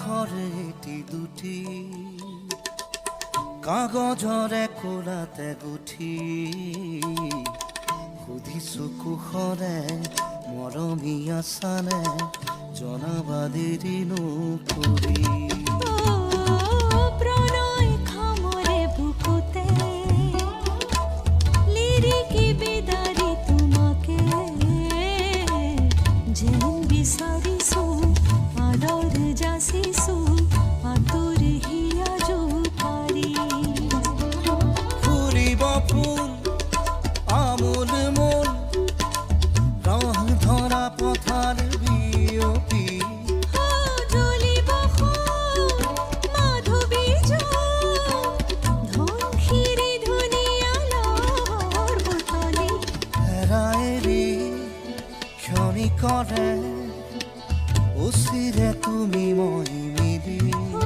আখৰে এটি দুটি কাগজৰে কোলাতে গুঠি সুধিছো কুশলে মৰমীয়া চানে জনাবা দেৰি নকৰি